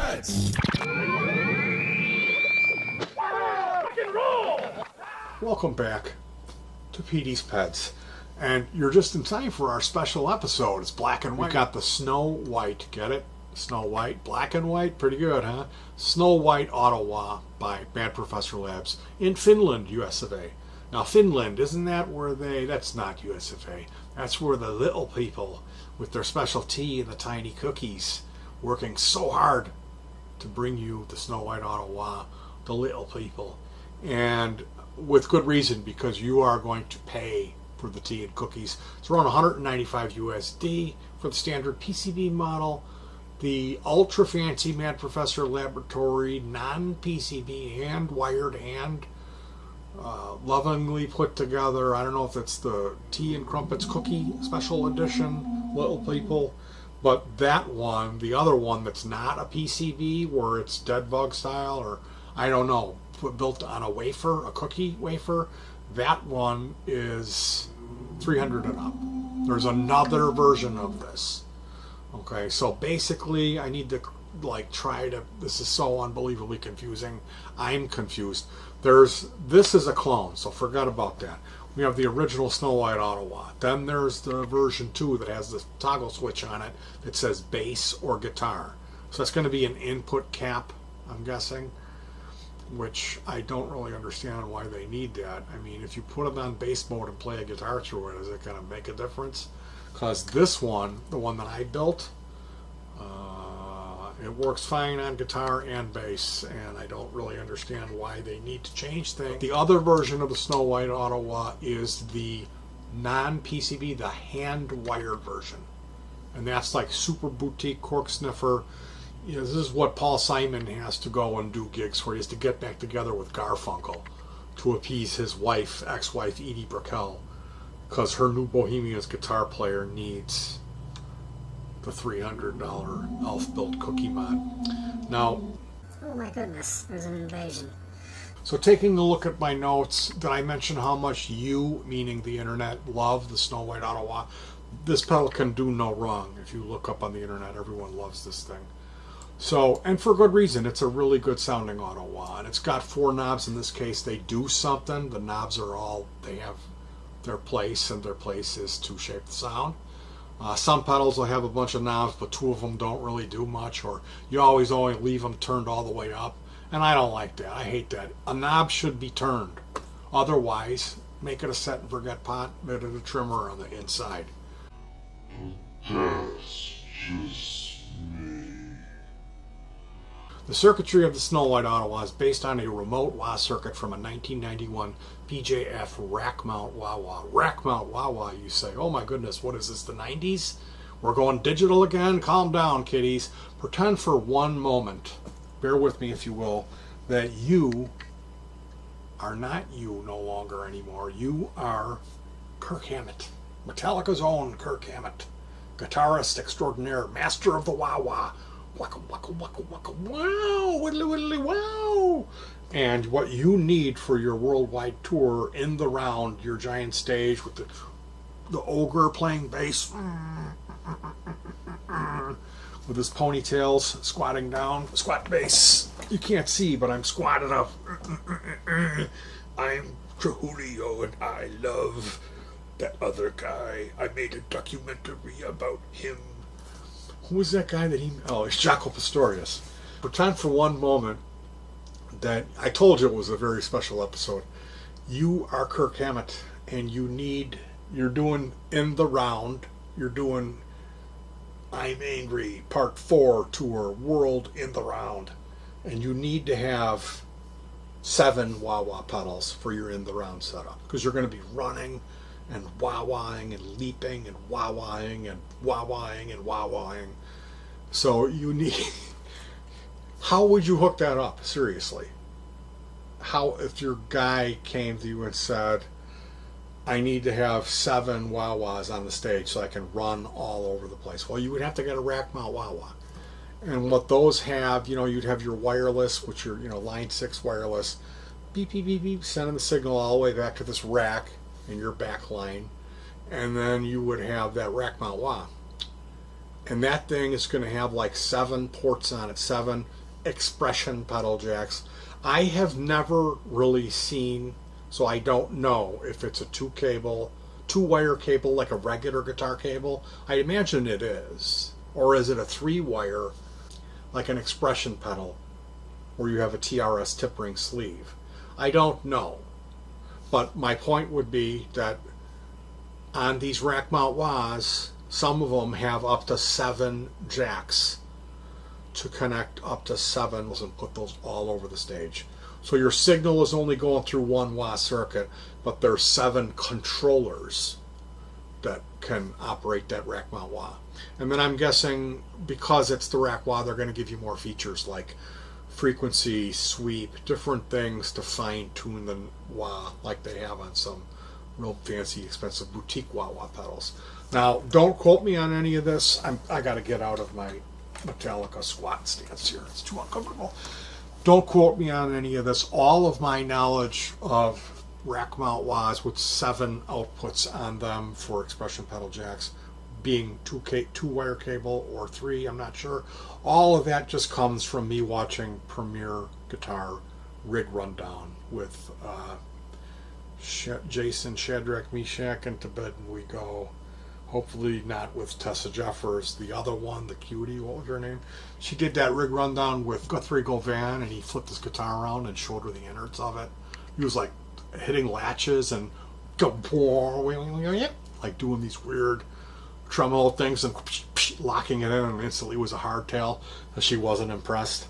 Pedz. Rock and roll! Welcome back to Peteys Pedz. And you're just in time for our special episode. It's black and white. We got the Snow White. Get it? Snow White. Black and white. Pretty good, huh? Snow White Ottawa by Mad Professor Labs in Finland, US of A. Now, Finland, isn't that where that's not US of A. That's where the little people with their special tea and the tiny cookies working so hard to bring you the Snow White Ottawa, the little people. And with good reason, because you are going to pay for the tea and cookies. It's around 195 USD for the standard PCB model. The ultra fancy Mad Professor Laboratory non-PCB hand-wired lovingly put together. I don't know if it's the Tea and Crumpets Cookie Special Edition, little people. But that one, the other one that's not a PCB, where it's dead bug style, or I don't know, built on a wafer, a cookie wafer, that one is 300 and up. There's another version of this. Okay, so basically I need to this is so unbelievably confusing. I'm confused. This is a clone, so forget about that. We have the original Snow White Ottawa. Then there's the version 2 that has the toggle switch on it that says bass or guitar. So that's going to be an input cap, I'm guessing, which I don't really understand why they need that. I mean, if you put it on bass mode and play a guitar through it, is it going to make a difference? Because this one, the one that I built, it works fine on guitar and bass, and I don't really understand why they need to change things. The other version of the Snow White Ottawa is the non-PCB, the hand-wired version. And that's like super boutique cork sniffer. You know, this is what Paul Simon has to go and do gigs for. He has to get back together with Garfunkel to appease his wife, ex-wife Edie Brickell, because her new Bohemians guitar player needs the $300 elf-built cookie mod. Now, oh my goodness, there's an invasion. So taking a look at my notes, did I mention how much you, meaning the internet, love the Snow White Ottawa? This pedal can do no wrong. If you look up on the internet, everyone loves this thing. So, and for good reason, it's a really good sounding Ottawa. And it's got 4 knobs in this case. They do something. The knobs are all, they have their place, and their place is to shape the sound. Some pedals will have a bunch of knobs, but 2 of them don't really do much, or you always only leave them turned all the way up. And I don't like that. I hate that. A knob should be turned. Otherwise, make it a set and forget pot, make it a trimmer on the inside. That's just me. The circuitry of the Snow White Ottawa is based on a remote wah circuit from a 1991 BJF rack mount wah-wah. Rack mount wah-wah, you say. Oh my goodness, what is this, the 90s? We're going digital again? Calm down, kiddies. Pretend for one moment, bear with me if you will, that you are not you no longer anymore. You are Kirk Hammett. Metallica's own Kirk Hammett. Guitarist extraordinaire, master of the wah-wah. Waka waka waka waka wow, widdly widdly wow. And what you need for your worldwide tour, in the round, your giant stage with the ogre playing bass with his ponytails squatting down, squat bass. You can't see, but I'm squatted up. I'm Trujillo and I love that other guy. I made a documentary about him. Who was that guy that oh, it's Jaco Pastorius. Pretend for one moment that, I told you it was a very special episode. You are Kirk Hammett, and you're doing In the Round, you're doing I'm Angry, Part 4 tour, World in the Round, and you need to have 7 wah-wah pedals for your In the Round setup, because you're going to be running and wah-wahing and leaping and wah-wahing and wah-wahing and wah-wahing. So you need... How would you hook that up? Seriously. How, if your guy came to you and said, I need to have 7 wah-wahs on the stage so I can run all over the place. Well, you would have to get a rack mount wah-wah. And what those have, you'd have your wireless, which are, line 6 wireless, beep, beep, beep, beep, sending the signal all the way back to this rack in your back line, and then you would have that rack mount wah. And that thing is going to have like 7 ports on it, 7 expression pedal jacks. I have never really seen, so I don't know if it's a 2-wire cable like a regular guitar cable. I imagine it is. Or is it a 3-wire like an expression pedal where you have a TRS tip ring sleeve? I don't know. But my point would be that on these rack mount wahs, some of them have up to 7 jacks to connect up to 7 and put those all over the stage. So your signal is only going through one wah circuit, but there's 7 controllers that can operate that rack mount wah. And then I'm guessing because it's the rack wah, they're going to give you more features like frequency, sweep, different things to fine tune the wah like they have on some real fancy, expensive boutique wah pedals. Now, don't quote me on any of this. I got to get out of my Metallica squat stance here. It's too uncomfortable. Don't quote me on any of this. All of my knowledge of rack mount wahs with 7 outputs on them for expression pedal jacks, being 2-wire cable or 3, I'm not sure. All of that just comes from me watching Premier Guitar Rig Rundown with Jason, Shadrach, Meshach, and to bed and we go. Hopefully not with Tessa Jeffers, the other one, the cutie, what was her name? She did that rig rundown with Guthrie Govan, and he flipped his guitar around and showed her the innards of it. He was like hitting latches and like doing these weird tremolo things and locking it in, and instantly was a hardtail. She wasn't impressed.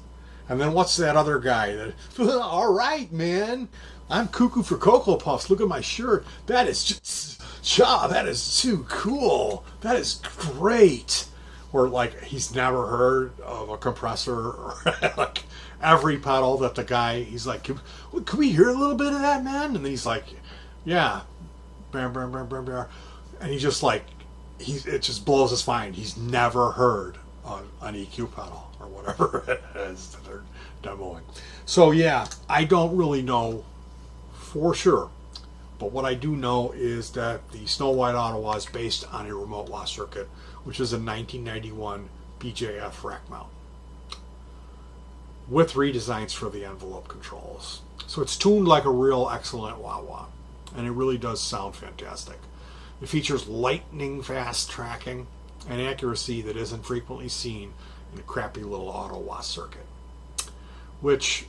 And then what's that other guy that, all right, man, I'm cuckoo for Cocoa Puffs. Look at my shirt. That is just, that is too cool. That is great. Or like he's never heard of a compressor or like every pedal that the guy, he's like, can we hear a little bit of that, man? And he's like, yeah. And he just like, it just blows his mind. He's never heard an EQ pedal or whatever it is that they're demoing. So yeah, I don't really know for sure. But what I do know is that the Snow White Ottawa is based on a remote wah circuit, which is a 1991 BJF rack mount with redesigns for the envelope controls. So it's tuned like a real excellent wah-wah, and it really does sound fantastic. It features lightning fast tracking and accuracy that isn't frequently seen in a crappy little auto wah circuit, which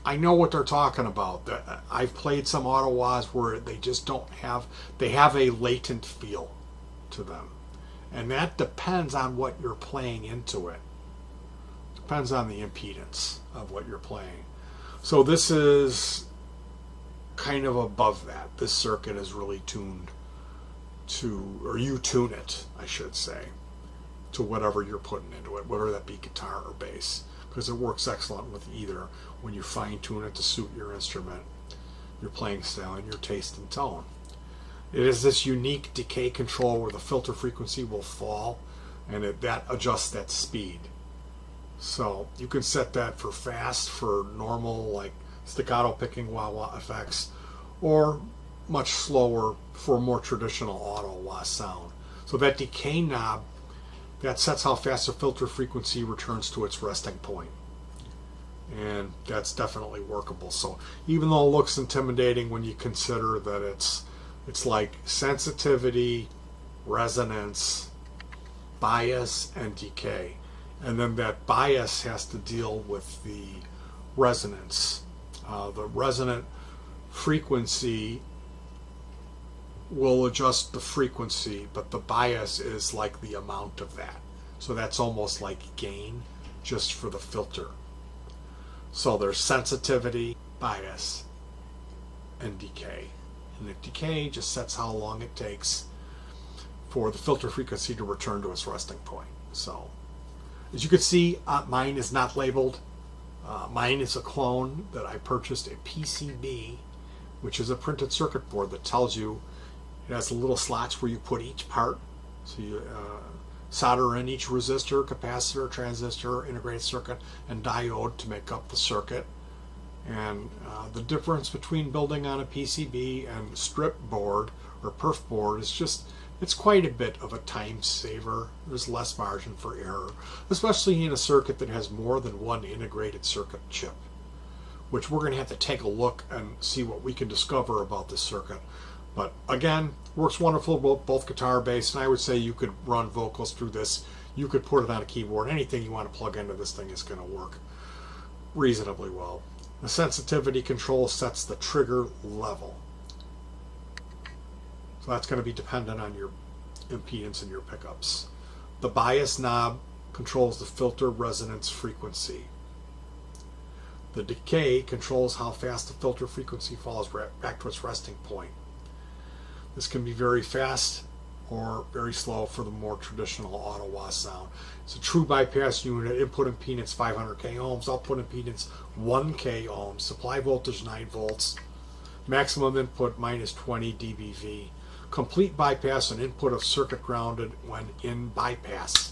I know what they're talking about. I've played some auto wahs where they just don't have, they have a latent feel to them. And that depends on what you're playing into it. Depends on the impedance of what you're playing. So this is kind of above that. This circuit is really tuned to, or you tune it, I should say, to whatever you're putting into it, whether that be guitar or bass, because it works excellent with either when you fine tune it to suit your instrument, your playing style, and your taste and tone. It is this unique decay control where the filter frequency will fall, and that adjusts that speed. So you can set that for fast, for normal, like staccato picking wah-wah effects, or much slower for more traditional auto wah sound. So that decay knob, that sets how fast the filter frequency returns to its resting point. And that's definitely workable. So even though it looks intimidating when you consider that it's like sensitivity, resonance, bias, and decay. And then that bias has to deal with the resonance. The resonant frequency will adjust the frequency, but the bias is like the amount of that. So that's almost like gain just for the filter. So there's sensitivity, bias, and decay. And the decay just sets how long it takes for the filter frequency to return to its resting point. So as you can see, mine is not labeled. Mine is a clone that I purchased at PCB, which is a printed circuit board that tells you it has little slots where you put each part. So you solder in each resistor, capacitor, transistor, integrated circuit, and diode to make up the circuit. And the difference between building on a PCB and strip board or perf board is just it's quite a bit of a time saver. There's less margin for error, especially in a circuit that has more than one integrated circuit chip, which we're going to have to take a look and see what we can discover about this circuit. But again, works wonderful both guitar, bass, and I would say you could run vocals through this. You could put it on a keyboard. Anything you want to plug into this thing is going to work reasonably well. The sensitivity control sets the trigger level. So that's going to be dependent on your impedance and your pickups. The bias knob controls the filter resonance frequency. The decay controls how fast the filter frequency falls back to its resting point. This can be very fast or very slow for the more traditional auto wah sound. It's a true bypass unit. Input impedance 500k ohms, output impedance 1k ohms, supply voltage 9 volts, maximum input minus 20 dBV. Complete bypass and input of circuit grounded when in bypass.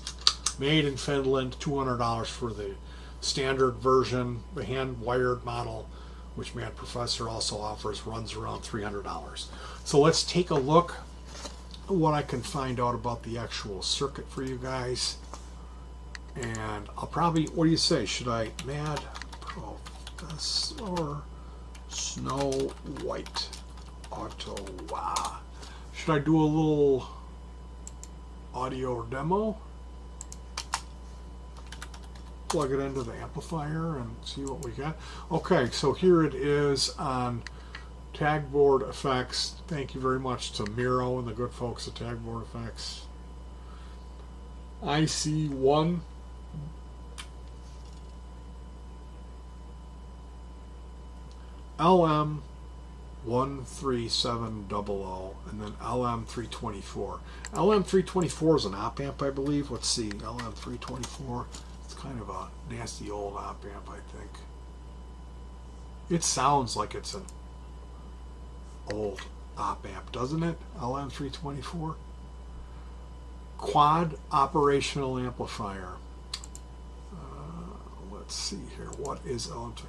Made in Finland, $200 for the standard version. The hand-wired model, which Matt Professor also offers, runs around $300. So let's take a look at what I can find out about the actual circuit for you guys. And I'll probably, what do you say? Should I Mad Professor Snow White Auto Wah? Should I do a little audio demo? Plug it into the amplifier and see what we got. Okay, so here it is on Tagboard Effects. Thank you very much to Miro and the good folks at Tagboard Effects. IC1. LM13700 and then LM324. LM324 is an op amp, I believe. Let's see, LM324. It's kind of a nasty old op amp, I think. It sounds like it's an old op amp, doesn't it? LM324. Quad operational amplifier. Let's see here. What is LM324?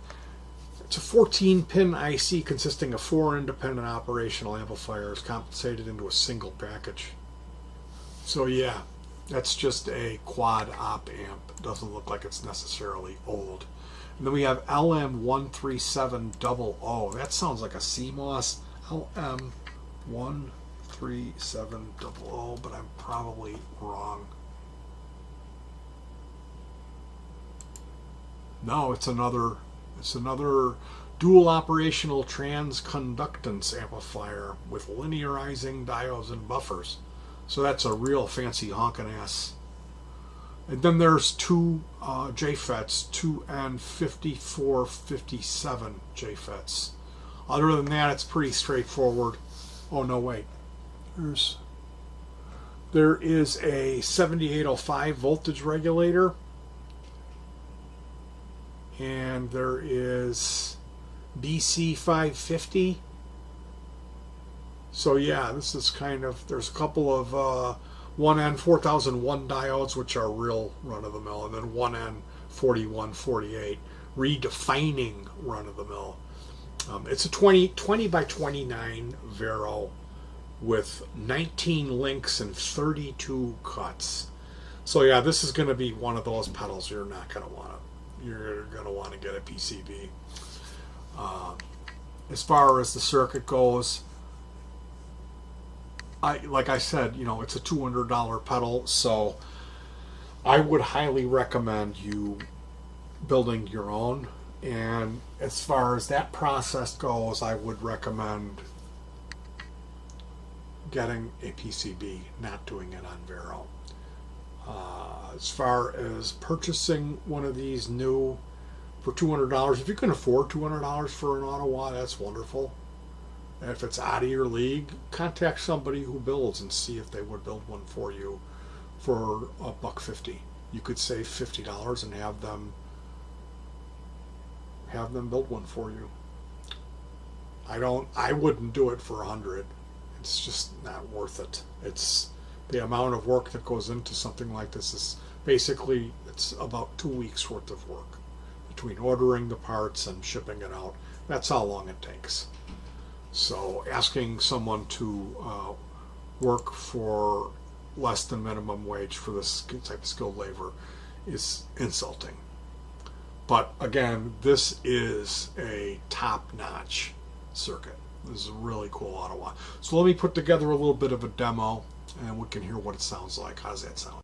It's a 14-pin IC consisting of 4 independent operational amplifiers compensated into a single package. So yeah, that's just a quad op amp. Doesn't look like it's necessarily old. And then we have LM13700. That sounds like a CMOS. LM13700, but I'm probably wrong. No, it's another dual operational transconductance amplifier with linearizing diodes and buffers. So that's a real fancy honkin' ass. And then there's two JFETs, 2N5457 JFETs. Other than that, it's pretty straightforward. Oh no, wait. There is a 7805 voltage regulator. And there is BC 550. So yeah, this is kind of, there's a couple of 1N4001 diodes, which are real run-of-the-mill, and then 1N4148, redefining run-of-the-mill. It's a 20 by 29 Vero with 19 links and 32 cuts. So yeah, this is going to be one of those pedals you're not going to want to. You're going to want to get a PCB. As far as the circuit goes, like I said, you know, it's a $200 pedal, so I would highly recommend you building your own. And as far as that process goes, I would recommend getting a PCB, not doing it on Vero. As far as purchasing one of these new for $200, if you can afford $200 for an auto wah, that's wonderful. And if it's out of your league, contact somebody who builds and see if they would build one for you for $150. You could save $50 and have them build one for you. I wouldn't do it for $100. It's just not worth it. It's the amount of work that goes into something like this is basically, it's about 2 weeks worth of work between ordering the parts and shipping it out. That's how long it takes. So asking someone to work for less than minimum wage for this type of skilled labor is insulting. But again, this is a top-notch circuit. This is a really cool auto watch. So let me put together a little bit of a demo and we can hear what it sounds like. How does that sound?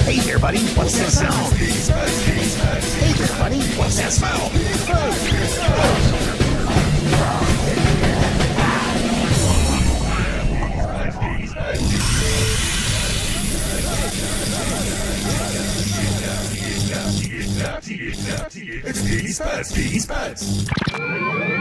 Hey there, buddy, what's that sound? Hey there, buddy, what's that smell? It's Peteys Pedz, Peteys Pedz.